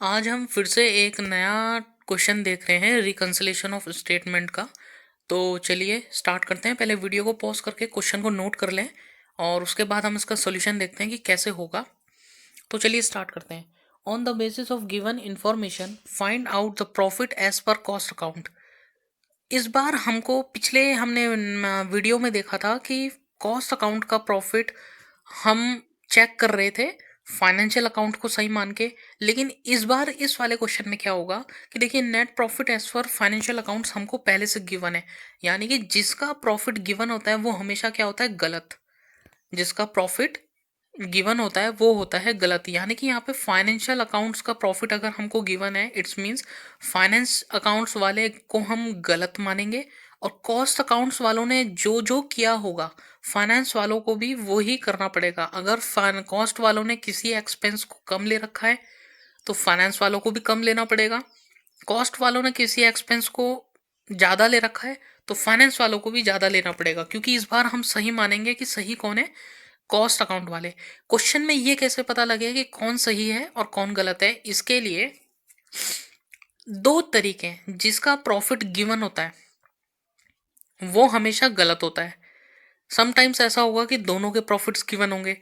आज हम फिर से एक नया क्वेश्चन देख रहे हैं रिकंसिलेशन ऑफ स्टेटमेंट का। तो चलिए स्टार्ट करते हैं। पहले वीडियो को पॉज करके क्वेश्चन को नोट कर लें और उसके बाद हम इसका सॉल्यूशन देखते हैं कि कैसे होगा। तो चलिए स्टार्ट करते हैं। On the basis of given information find out the profit as पर कॉस्ट अकाउंट। इस बार हमको पिछले हमने वीडियो में देखा था कि कॉस्ट अकाउंट का प्रॉफिट हम चेक कर रहे थे फाइनेंशियल अकाउंट को सही मान के। लेकिन इस बार इस वाले क्वेश्चन में क्या होगा कि देखिए नेट प्रॉफिट एज पर फाइनेंशियल अकाउंट्स हमको पहले से गिवन है। यानी कि जिसका प्रॉफिट गिवन होता है वो हमेशा क्या होता है, गलत। जिसका प्रॉफिट गिवन होता है वो होता है गलत। यानी कि यहाँ पे फाइनेंशियल अकाउंट्स का प्रॉफिट अगर हमको गिवन है, इट्स मीन्स फाइनेंस अकाउंट्स वाले को हम गलत मानेंगे। और कॉस्ट अकाउंट्स वालों ने जो जो किया होगा फाइनेंस वालों को भी वो ही करना पड़ेगा। अगर कॉस्ट वालों ने किसी एक्सपेंस को कम ले रखा है तो फाइनेंस वालों को भी कम लेना पड़ेगा। कॉस्ट वालों ने किसी एक्सपेंस को ज़्यादा ले रखा है तो फाइनेंस वालों को भी ज़्यादा लेना पड़ेगा, क्योंकि इस बार हम सही मानेंगे कि सही कौन है, कॉस्ट अकाउंट वाले। क्वेश्चन में ये कैसे पता लगेगा कि कौन सही है और कौन गलत है? इसके लिए दो तरीके हैं। जिसका प्रॉफिट गिवन होता है वो हमेशा गलत होता है। समटाइम्स ऐसा होगा कि दोनों के प्रॉफिट्स गिवन होंगे।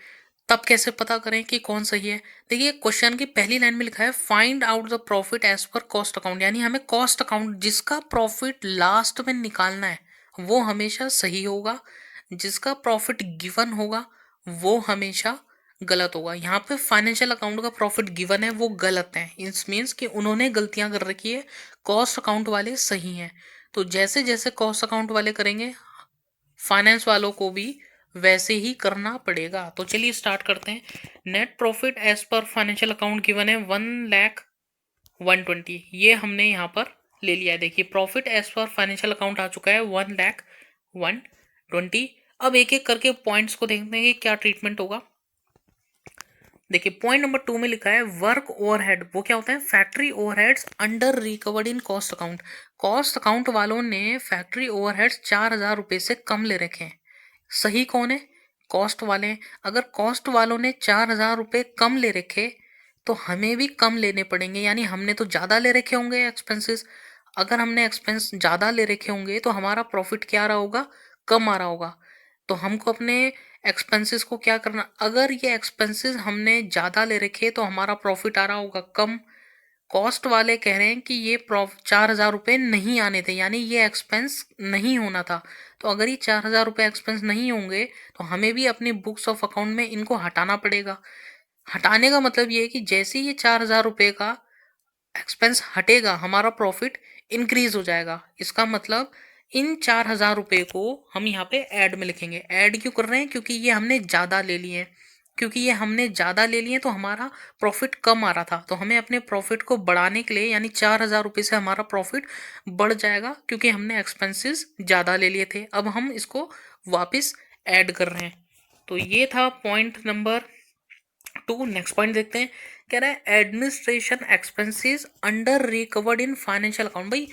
तब कैसे पता करें कि कौन सही है? देखिए क्वेश्चन की पहली लाइन में लिखा है find out the profit as पर कॉस्ट अकाउंट। यानी हमें कॉस्ट अकाउंट जिसका प्रॉफिट लास्ट में निकालना है वो हमेशा सही होगा। जिसका प्रॉफिट गिवन होगा वो हमेशा गलत होगा। यहाँ पे फाइनेंशियल अकाउंट का प्रॉफिट गिवन है वो गलत है। इट्स मीन्स कि उन्होंने गलतियां कर रखी है, कॉस्ट अकाउंट वाले सही हैं। तो जैसे जैसे कॉस्ट अकाउंट वाले करेंगे फाइनेंस वालों को भी वैसे ही करना पड़ेगा। तो चलिए स्टार्ट करते हैं। नेट प्रॉफिट एज पर फाइनेंशियल अकाउंट गिवन है 1,120,000। ये हमने यहाँ पर ले लिया है। देखिए प्रॉफिट एज पर फाइनेंशियल अकाउंट आ चुका है 1,120,000। अब एक एक करके पॉइंट्स को देखते हैं कि क्या ट्रीटमेंट होगा। देखिए पॉइंट नंबर 2 में लिखा है वर्क ओवरहेड। वो क्या होता है? Factory overheads under recovered in cost account. Cost account वालों ने फैक्ट्री ओवरहेड्स 4,000 रुपये से कम ले रखे हैं। सही कौन है? कॉस्ट वाले। अगर कॉस्ट वालों ने 4,000 रुपये कम ले रखे तो हमें भी कम लेने पड़ेंगे। यानी हमने तो ज़्यादा ले रखे होंगे एक्सपेंसेस। अगर हमने एक्सपेंस ज़्यादा ले रखे होंगे तो हमारा प्रॉफिट क्या आ रहा होगा? कम आ रहा होगा। तो हमको अपने एक्सपेंसेस को क्या करना, अगर ये एक्सपेंसेस हमने ज़्यादा ले रखे तो हमारा प्रॉफिट आ रहा होगा कम। कॉस्ट वाले कह रहे हैं कि ये 4,000 रुपये नहीं आने थे, यानी ये एक्सपेंस नहीं होना था। तो अगर ये 4,000 रुपये एक्सपेंस नहीं होंगे तो हमें भी अपनी बुक्स ऑफ अकाउंट में इनको हटाना पड़ेगा। हटाने का मतलब ये है कि जैसे ही ये 4,000 रुपये का एक्सपेंस हटेगा हमारा प्रॉफिट इंक्रीज हो जाएगा। इसका मतलब इन 4,000 रुपये को हम यहाँ पे ऐड में लिखेंगे। ऐड क्यों कर रहे हैं? क्योंकि ये हमने ज़्यादा ले लिए हैं। क्योंकि ये हमने ज़्यादा ले लिए तो हमारा प्रॉफिट कम आ रहा था, तो हमें अपने प्रॉफिट को बढ़ाने के लिए यानी 4,000 रुपये से हमारा प्रॉफिट बढ़ जाएगा, क्योंकि हमने एक्सपेंसेस ज़्यादा ले लिए थे। अब हम इसको वापस ऐड कर रहे हैं। तो ये था पॉइंट नंबर 2। नेक्स्ट पॉइंट देखते हैं। कह रहा है administration expenses under recovered in financial account. भाई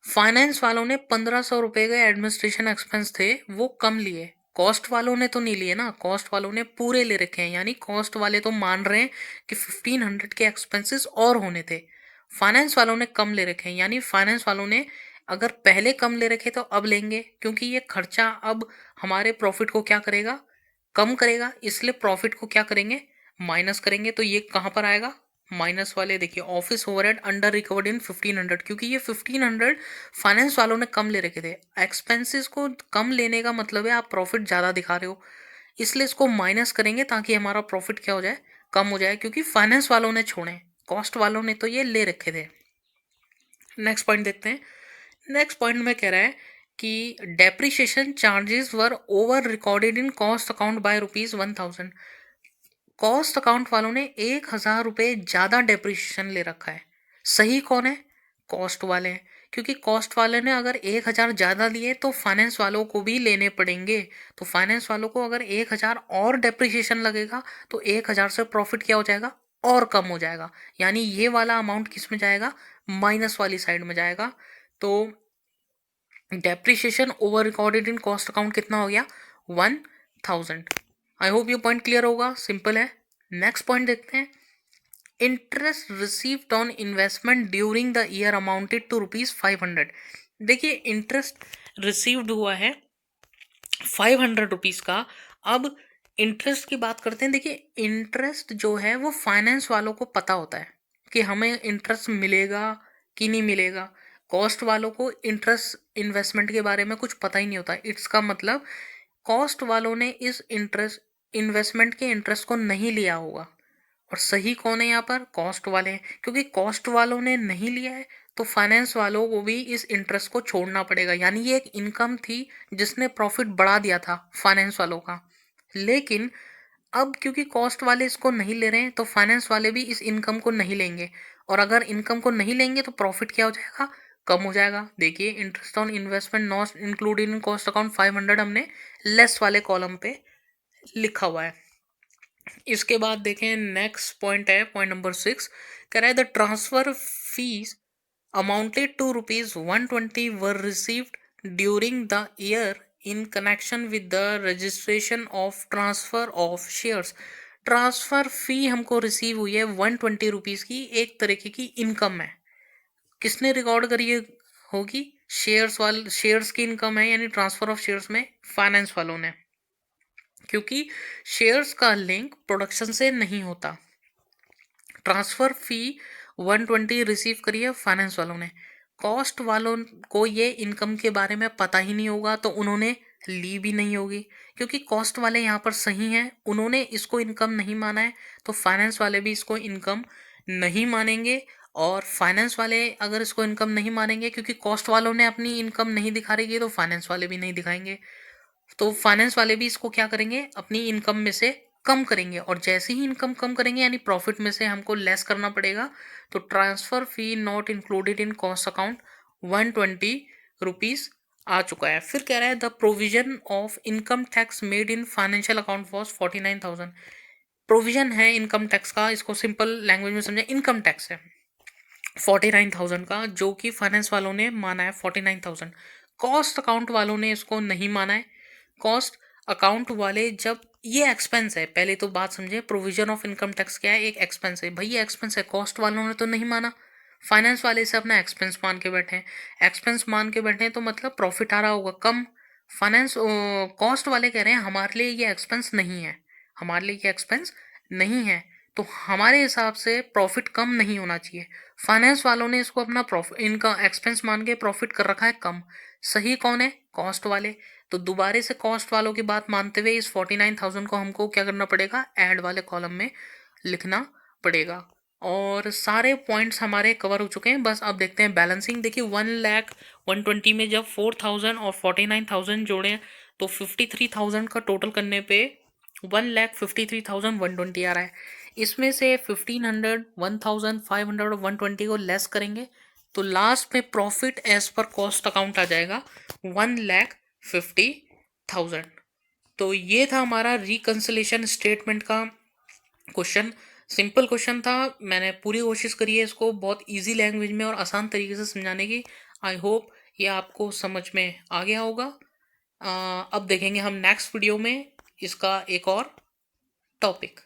फाइनेंस वालों ने 1,500 रुपए के एडमिनिस्ट्रेशन एक्सपेंस थे वो कम लिए, कॉस्ट वालों ने तो नहीं लिए ना। कॉस्ट वालों ने पूरे ले रखे हैं। यानी कॉस्ट वाले तो मान रहे हैं कि 1,500 के एक्सपेंसेस और होने थे। फाइनेंस वालों ने कम ले रखे हैं। यानी फाइनेंस वालों ने अगर पहले कम ले रखे तो अब लेंगे, क्योंकि ये खर्चा अब हमारे प्रॉफिट को क्या करेगा? कम करेगा। इसलिए प्रॉफिट को क्या करेंगे? माइनस करेंगे। तो ये कहाँ पर आएगा? माइनस वाले। देखिए office overhead under recovered in 1,500, क्योंकि ये 1,500 फाइनेंस वालों ने कम ले रखे थे। एक्सपेंसेस को कम लेने का मतलब है आप प्रॉफिट ज़्यादा दिखा रहे हो, इसलिए इसको माइनस करेंगे ताकि हमारा प्रॉफिट क्या हो जाए? कम हो जाए, क्योंकि फाइनेंस वालों ने छोड़े, कॉस्ट वालों ने तो ये ले रखे थे। नेक्स्ट पॉइंट देखते हैं। नेक्स्ट पॉइंट में कह रहा है कि depreciation charges were over recorded in cost account by ₹1,000। Cost account वालों ने 1,000 रुपये ज़्यादा डेप्रिसिएशन ले रखा है। सही कौन है? कॉस्ट वाले हैं, क्योंकि कॉस्ट वाले ने अगर 1,000 ज़्यादा लिए तो फाइनेंस वालों को भी लेने पड़ेंगे। तो फाइनेंस वालों को अगर 1,000 और डेप्रिसिएशन लगेगा तो 1,000 से प्रॉफिट क्या हो जाएगा? और कम हो जाएगा। यानी ये वाला अमाउंट किस में जाएगा? माइनस वाली साइड में जाएगा। तो depreciation over recorded in cost account कितना हो गया? 1,000। आई होप ये पॉइंट क्लियर होगा, सिंपल है। नेक्स्ट पॉइंट देखते हैं। Interest received on investment during the year amounted to ₹500। देखिए इंटरेस्ट रिसीव्ड हुआ है 500 रुपीज़ का। अब इंटरेस्ट की बात करते हैं। देखिए इंटरेस्ट जो है वो फाइनेंस वालों को पता होता है कि हमें इंटरेस्ट मिलेगा कि नहीं मिलेगा। कॉस्ट वालों को इंटरेस्ट इन्वेस्टमेंट के बारे में कुछ पता ही नहीं होता। इट्स का मतलब कॉस्ट वालों ने इस इंटरेस्ट इन्वेस्टमेंट के इंटरेस्ट को नहीं लिया होगा। और सही कौन है यहाँ पर? कॉस्ट वाले हैं, क्योंकि कॉस्ट वालों ने नहीं लिया है तो फाइनेंस वालों को भी इस इंटरेस्ट को छोड़ना पड़ेगा। यानी ये एक इनकम थी जिसने प्रॉफिट बढ़ा दिया था फाइनेंस वालों का। लेकिन अब क्योंकि कॉस्ट वाले इसको नहीं ले रहे हैं तो फाइनेंस वाले भी इस इनकम को नहीं लेंगे। और अगर इनकम को नहीं लेंगे तो प्रॉफिट क्या हो जाएगा? कम हो जाएगा। देखिए interest on investment not included in cost account 500 हमने लेस वाले कॉलम पे लिखा हुआ है। इसके बाद देखें नेक्स्ट पॉइंट है पॉइंट नंबर 6। कह रहा है the transfer fees amounted to ₹120 were received during the year in connection with the registration of transfer of shares. Transfer fee हमको रिसीव हुई है 120 रुपीज़ की, एक तरीके की इनकम है। किसने रिकॉर्ड करी होगी? शेयर्स की इनकम है, यानी ट्रांसफर ऑफ शेयर्स में फाइनेंस वालों ने, क्योंकि शेयर्स का लिंक प्रोडक्शन से नहीं होता। ट्रांसफर फी 120 रिसीव करी है फाइनेंस वालों ने। कॉस्ट वालों को ये इनकम के बारे में पता ही नहीं होगा तो उन्होंने ली भी नहीं होगी, क्योंकि कॉस्ट वाले यहाँ पर सही हैं, उन्होंने इसको इनकम नहीं माना है तो फाइनेंस वाले भी इसको इनकम नहीं मानेंगे। और फाइनेंस वाले अगर इसको इनकम नहीं मानेंगे क्योंकि कॉस्ट वालों ने अपनी इनकम नहीं दिखा रही है तो फाइनेंस वाले भी नहीं दिखाएंगे। तो फाइनेंस वाले भी इसको क्या करेंगे? अपनी इनकम में से कम करेंगे। और जैसे ही इनकम कम करेंगे यानी प्रॉफिट में से हमको लेस करना पड़ेगा। तो transfer fee not included in cost account 120 rupees आ चुका है। फिर कह रहा है the provision of income tax made in financial account was 49,000। Provision है इनकम टैक्स का, इसको सिंपल लैंग्वेज में समझे, इनकम टैक्स है 49,000 का, जो कि फाइनेंस वालों ने माना है 49,000। कॉस्ट अकाउंट वालों ने इसको नहीं माना है। कॉस्ट अकाउंट वाले जब ये एक्सपेंस है, पहले तो बात समझे, प्रोविजन ऑफ इनकम टैक्स क्या है? एक एक्सपेंस है। भाई ये एक्सपेंस है, कॉस्ट वालों ने तो नहीं माना, फाइनेंस वाले से अपना एक्सपेंस मान के बैठे हैं। एक्सपेंस मान के बैठे हैं तो मतलब प्रॉफिट आ रहा होगा कम। फाइनेंस कॉस्ट वाले कह रहे हैं हमारे लिए ये एक्सपेंस नहीं है, हमारे लिए ये एक्सपेंस नहीं है, तो हमारे हिसाब से प्रॉफिट कम नहीं होना चाहिए। फाइनेंस वालों ने इसको अपना प्रॉफिट, इनका एक्सपेंस मान के प्रॉफिट कर रखा है कम। सही कौन है? कॉस्ट वाले। तो दोबारा से कॉस्ट वालों की बात मानते हुए इस 49,000 को हमको क्या करना पड़ेगा? ऐड वाले कॉलम में लिखना पड़ेगा। और सारे पॉइंट्स हमारे कवर हो चुके हैं। बस अब देखते हैं बैलेंसिंग। देखिए 1,120 में जब 4,000 और 49,000 जोड़े तो 53,000 का टोटल करने पे 1,53,120 आ रहा है। इसमें से 1,500, 1,500 और 120 को लेस करेंगे तो लास्ट में प्रॉफिट एज पर कॉस्ट अकाउंट आ जाएगा 1,50,000। तो ये था हमारा रिकंसिलेशन स्टेटमेंट का क्वेश्चन। सिंपल क्वेश्चन था, मैंने पूरी कोशिश करी है इसको बहुत इजी लैंग्वेज में और आसान तरीके से समझाने की। आई होप ये आपको समझ में आ गया होगा। अब देखेंगे हम नेक्स्ट वीडियो में इसका एक और टॉपिक।